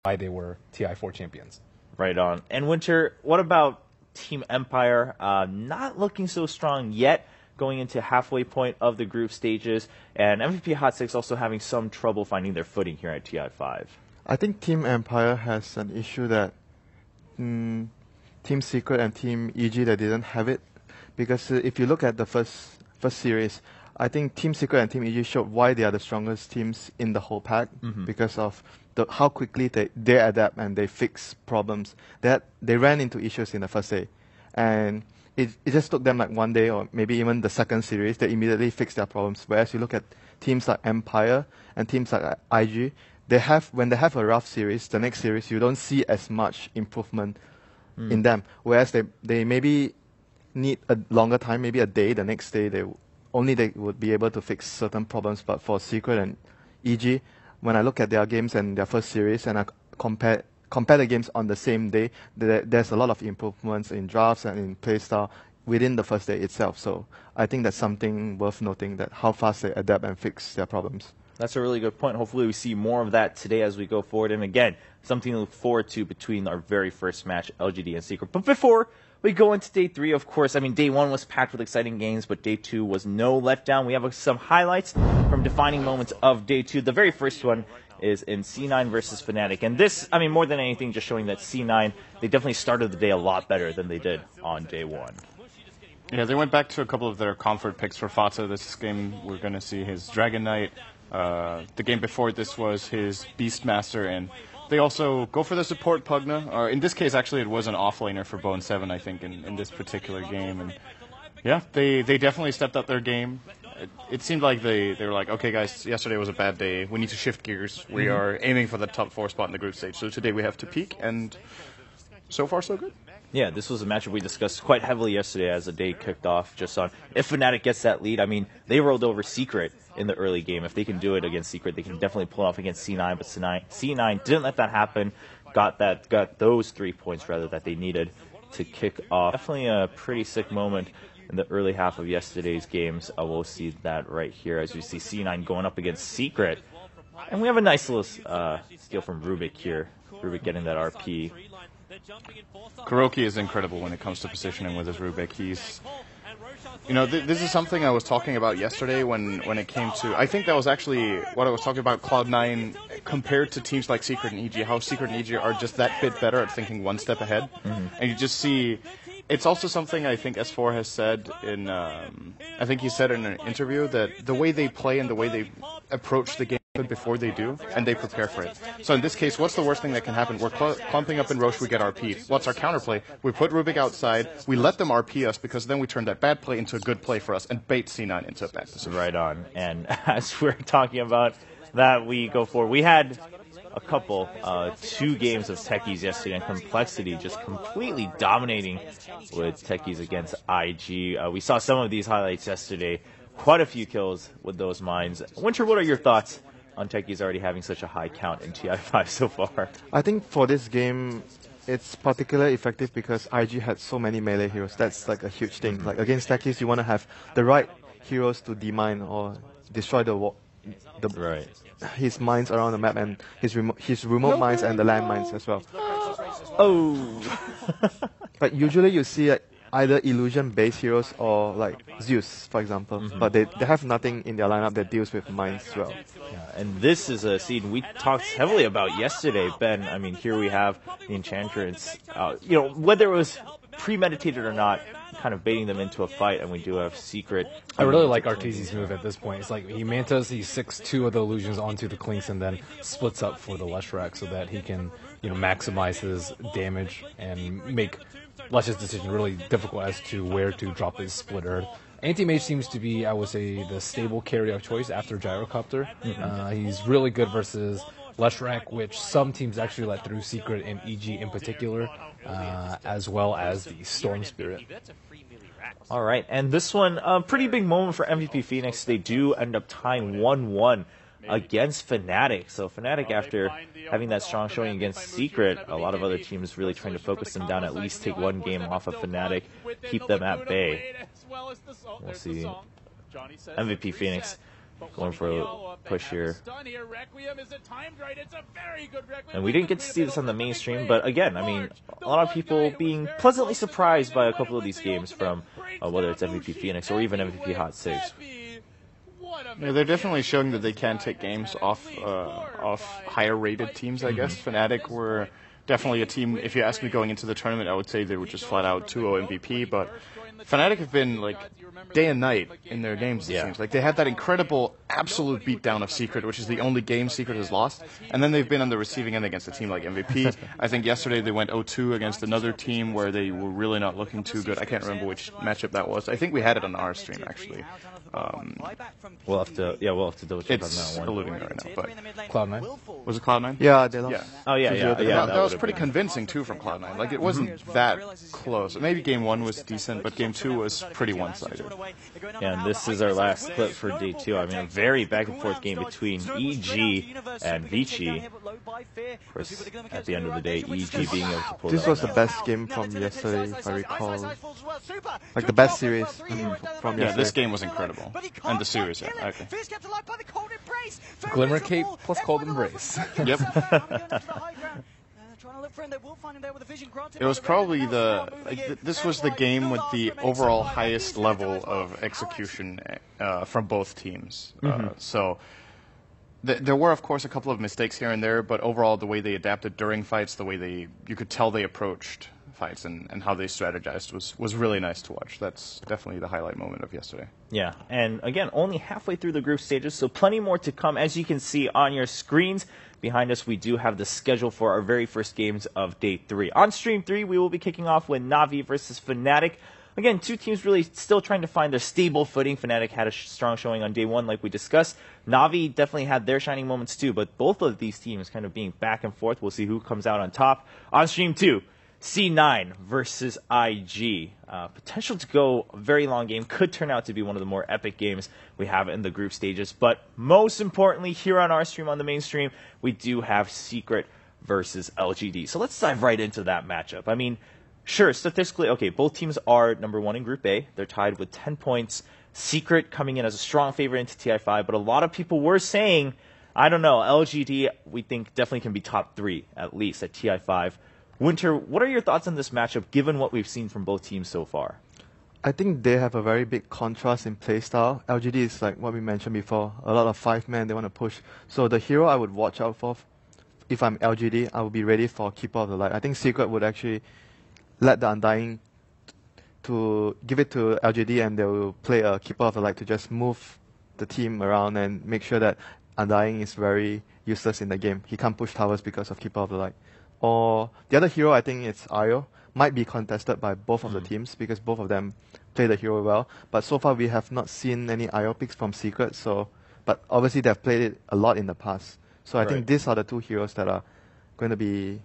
why they were TI4 champions. Right on. And Winter, what about Team Empire? Not looking so strong yet, going into halfway point of the group stages, and MVP Hot 6 also having some trouble finding their footing here at TI5. I think Team Empire has an issue that Team Secret and Team EG, they didn't have it. Because if you look at the first series, I think Team Secret and Team EG showed why they are the strongest teams in the whole pack, because of how quickly they adapt and they fix problems. They ran into issues in the first day, and it just took them like one day or maybe even the second series, they immediately fixed their problems. Whereas you look at teams like Empire and teams like IG, when they have a rough series, the next series you don't see as much improvement in them. Whereas they maybe need a longer time, maybe a day. The next day they would be able to fix certain problems. But for Secret and EG, when I look at their games and their first series and I compare the games on the same day, there's a lot of improvements in drafts and in playstyle within the first day itself. So I think that's something worth noting, that how fast they adapt and fix their problems. That's a really good point. Hopefully we see more of that today as we go forward. And again, something to look forward to between our very first match, LGD and Secret. But before we go into day 3, of course, I mean, day 1 was packed with exciting games, but day 2 was no letdown. We have some highlights from defining moments of day 2. The very first one is in C9 versus Fnatic. And this, I mean, more than anything, just showing that C9, they definitely started the day a lot better than they did on day 1. Yeah, they went back to a couple of their comfort picks for Fata. This game, we're going to see his Dragon Knight. The game before this was his Beastmaster, and they also go for the support Pugna. Or in this case, actually, it was an offlaner for Bone 7, I think, in this particular game. And yeah, they definitely stepped up their game. It seemed like they were like, okay, guys, yesterday was a bad day. We need to shift gears. We are aiming for the top 4 spot in the group stage. So today we have to peak, and so far so good. Yeah, this was a matchup we discussed quite heavily yesterday as the day kicked off, just on if Fnatic gets that lead. I mean, they rolled over Secret in the early game. If they can do it against Secret, they can definitely pull it off against C9, but C9 didn't let that happen, got those 3 points rather that they needed to kick off. Definitely a pretty sick moment in the early half of yesterday's games. We'll see that right here as you see C9 going up against Secret. And we have a nice little steal from Rubik here. Rubik getting that RP. Kuroki is incredible when it comes to positioning with his Rubik. He's, you know, this is something I was talking about yesterday when it came to, I think that was actually what I was talking about, Cloud9 compared to teams like Secret and EG, how Secret and EG are just that bit better at thinking one step ahead. And you just see, it's also something I think S4 has said in, I think he said in an interview that the way they play and the way they approach the game before they do, and they prepare for it. So in this case, what's the worst thing that can happen? We're clumping up in Roche, we get RP'd. What's our counterplay? We put Rubik outside, we let them RP us, because then we turn that bad play into a good play for us, and bait C9 into a bad position. Right on. And as we're talking about that, we go forward. We had a couple, 2 games of Techies yesterday, and Complexity just completely dominating with Techies against IG. We saw some of these highlights yesterday. Quite a few kills with those mines. Winter, what are your thoughts on Techies already having such a high count in TI5 so far? I think for this game, it's particularly effective because IG had so many melee heroes. That's like a huge thing. Like against Techies, you want to have the right heroes to demine or destroy his mines around the map, and his remote mines and the land mines as well. Oh! But usually you see like either illusion-based heroes or like Zeus, for example. But they have nothing in their lineup that deals with mines as well. Yeah, and this is a scene we talked heavily about yesterday, Ben. I mean, here we have the Enchantress. You know, whether it was premeditated or not, kind of baiting them into a fight, and we do have Secret. I really like Arteezy's move at this point. It's like he mantas, he 6-2 of the illusions onto the Clinks, and then splits up for the Leshrac so that he can, you know, maximize his damage and make Lesh's decision really difficult as to where to drop his splitter. Anti-Mage seems to be, I would say, the stable carry of choice after Gyrocopter. He's really good versus Leshrac, which some teams actually let through Secret and EG in particular, as well as the Storm Spirit. All right, and this one, a pretty big moment for MVP Phoenix. They do end up tying 1-1 against Fnatic. So Fnatic, after having that strong showing against Secret, a lot of other teams really trying to focus them down, at least take one game off of Fnatic, keep them at bay. We'll see MVP Phoenix Going for a push here. And we didn't get to see this on the mainstream, but again, I mean, a lot of people being pleasantly surprised by a couple of these games from whether it's MVP Phoenix or even MVP Hot 6. Yeah, they're definitely showing that they can take games off higher rated teams, I guess. Fnatic were definitely a team, if you ask me going into the tournament, I would say they were just flat out 2-0 MVP, but Fnatic have been like day and night in their games, it seems. Like they had that incredible absolute beatdown of Secret, which is the only game Secret has lost, and then they've been on the receiving end against a team like MVP. I think yesterday they went 0-2 against another team where they were really not looking too good. I can't remember which matchup that was. I think we had it on our stream actually. We'll have to double check on that It's one. eluding me right now, but Cloud9? was it Cloud9? Yeah, they lost. Yeah. Oh yeah. That was pretty convincing too from Cloud9. Like it wasn't that close. Maybe game 1 was decent, but game 2 was pretty one-sided. Yeah, and this is our last clip for day 2. I mean, a very back and forth game between EG and Vici. Of course, at the end of the day, EG being able to pull This that was the out. best game from yesterday, if I recall. Like the best series from Yeah, yesterday. this game was incredible. And the series, yeah. Okay. Glimmer Cape plus Cold Embrace. Yep. It was probably this was the game with the overall highest level of execution from both teams. So there were, of course, a couple of mistakes here and there, but overall, the way they adapted during fights, the way you could tell they approached fights and how they strategized was really nice to watch. That's definitely the highlight moment of yesterday. Yeah, and again, only halfway through the group stages, so plenty more to come. As you can see on your screens behind us, we do have the schedule for our very first games of day 3. On stream 3, we will be kicking off with Na'Vi versus Fnatic. Again, two teams really still trying to find their stable footing. Fnatic had a strong showing on day 1, like we discussed. Na'Vi definitely had their shining moments too, but both of these teams kind of being back and forth. We'll see who comes out on top. On stream 2, C9 versus IG. Potential to go a very long game. Could turn out to be one of the more epic games we have in the group stages. But most importantly, here on our stream, on the main stream, we do have Secret versus LGD. So let's dive right into that matchup. I mean, sure, statistically, okay, both teams are number 1 in Group A. They're tied with 10 points. Secret coming in as a strong favorite into TI5. But a lot of people were saying, I don't know, LGD we think definitely can be top 3, at least, at TI5. Winter, what are your thoughts on this matchup, given what we've seen from both teams so far? I think they have a very big contrast in playstyle. LGD is like what we mentioned before, a lot of 5-man, they want to push. So the hero I would watch out for, if I'm LGD, I would be ready for Keeper of the Light. I think Secret would actually let the Undying to give it to LGD, and they will play a Keeper of the Light to just move the team around and make sure that Undying is very useless in the game. He can't push towers because of Keeper of the Light. Or the other hero, I think it's Ayo, might be contested by both of the teams because both of them play the hero well. But so far we have not seen any Ayo picks from Secret. But obviously they've played it a lot in the past. So I think these are the two heroes that are going to be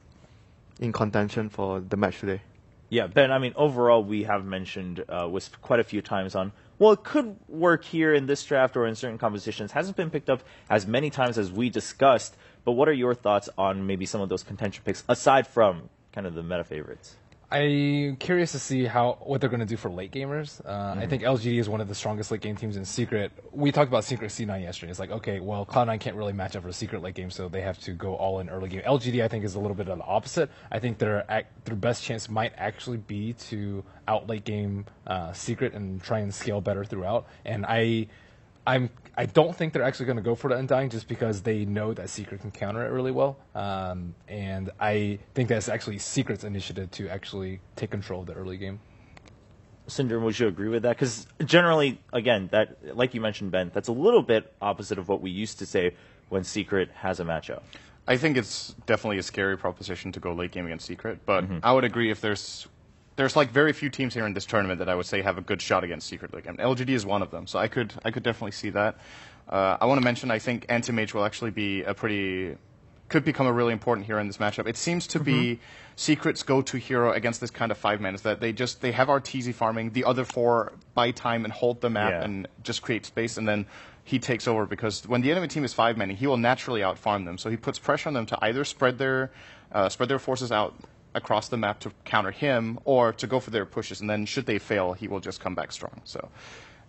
in contention for the match today. Yeah, Ben, I mean, overall, we have mentioned with quite a few times on, well, it could work here in this draft or in certain competitions. Hasn't been picked up as many times as we discussed. But what are your thoughts on maybe some of those contention picks, aside from kind of the meta favorites? I'm curious to see what they're going to do for late gamers. I think LGD is one of the strongest late game teams in Secret. We talked about Secret C9 yesterday. It's like, okay, well, Cloud9 can't really match up for Secret late game, so they have to go all in early game. LGD, I think, is a little bit of the opposite. I think their best chance might actually be to out late game Secret and try and scale better throughout. And I don't think they're actually going to go for the Undying just because they know that Secret can counter it really well. And I think that's actually Secret's initiative to actually take control of the early game. Syndrome, would you agree with that? Because generally, again, that, like you mentioned, Ben, that's a little bit opposite of what we used to say when Secret has a matchup. I think it's definitely a scary proposition to go late game against Secret, but I would agree if there's like very few teams here in this tournament that I would say have a good shot against Secret late game. LGD is one of them, so I could definitely see that. I want to mention I think Anti-Mage will actually be could become a really important hero in this matchup. It seems to be Secret's go-to hero against this kind of 5-man is that they have Arteezy farming, the other 4 buy time and hold the map and just create space, and then he takes over because when the enemy team is 5-man, he will naturally out-farm them. So he puts pressure on them to either spread their forces out across the map to counter him or to go for their pushes, and then should they fail, he will just come back strong. So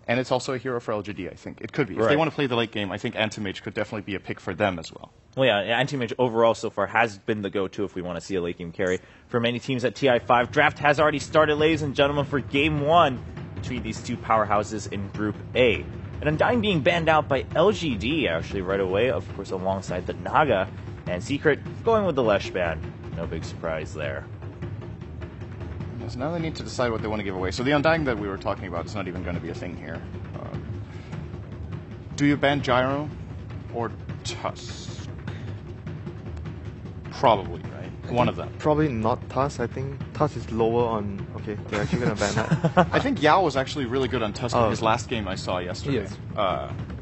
And it's also a hero for LGD, I think. It could be. If Right. they want to play the late game, I think Anti-Mage could definitely be a pick for them as well. Well, yeah, Anti-Mage overall so far has been the go-to if we want to see a late game carry for many teams at TI5. Draft has already started, ladies and gentlemen, for Game 1 between these two powerhouses in Group A. And Undying being banned out by LGD actually right away, of course, alongside the Naga. And Secret going with the Lesh ban. No big surprise there. So now they need to decide what they want to give away. So the Undying that we were talking about is not even going to be a thing here. Do you ban Gyro or Tusk? Probably, right? One of them. Probably not Tusk. I think Tusk is lower on. Okay, they're actually gonna ban that. I think Yao was actually really good on Tusk in his last game I saw yesterday. He is.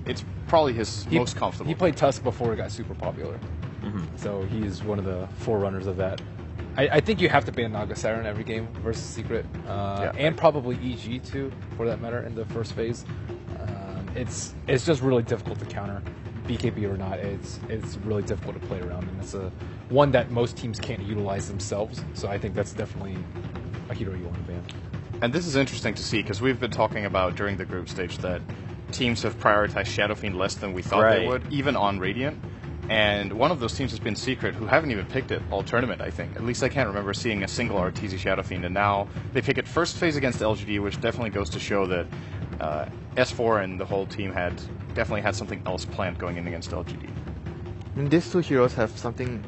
It's probably his most comfortable. He played Tusk before it got super popular. So he's one of the forerunners of that. I think you have to ban Naga Siren every game versus Secret, and probably EG too, for that matter, in the first phase. It's just really difficult to counter, BKB or not. It's really difficult to play around, and it's one that most teams can't utilize themselves. So I think that's definitely a hero you want to ban. And this is interesting to see because we've been talking about during the group stage that teams have prioritized Shadow Fiend less than we thought they would, even on Radiant. And one of those teams has been Secret, who haven't even picked it all tournament, I think. At least I can't remember seeing a single RTZ Shadow Fiend, and now they pick it first phase against LGD, which definitely goes to show that S4 and the whole team definitely had something else planned going in against LGD. And these two heroes have something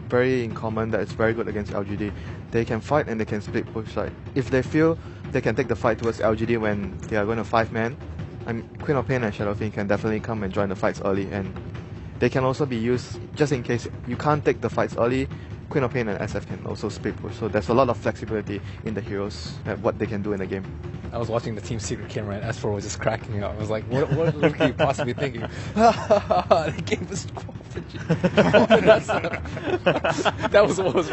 very in common that is very good against LGD. They can fight and they can split push side. If they feel they can take the fight towards LGD when they are going to 5-man, Queen of Pain and Shadow Fiend can definitely come and join the fights early, and they can also be used just in case you can't take the fights early. Queen of Pain and SF can also split push, so there's a lot of flexibility in the heroes and what they can do in the game. I was watching the Team Secret camera and S4 was just cracking up. I was like, what are you possibly thinking? The game was 12 inches. That was what was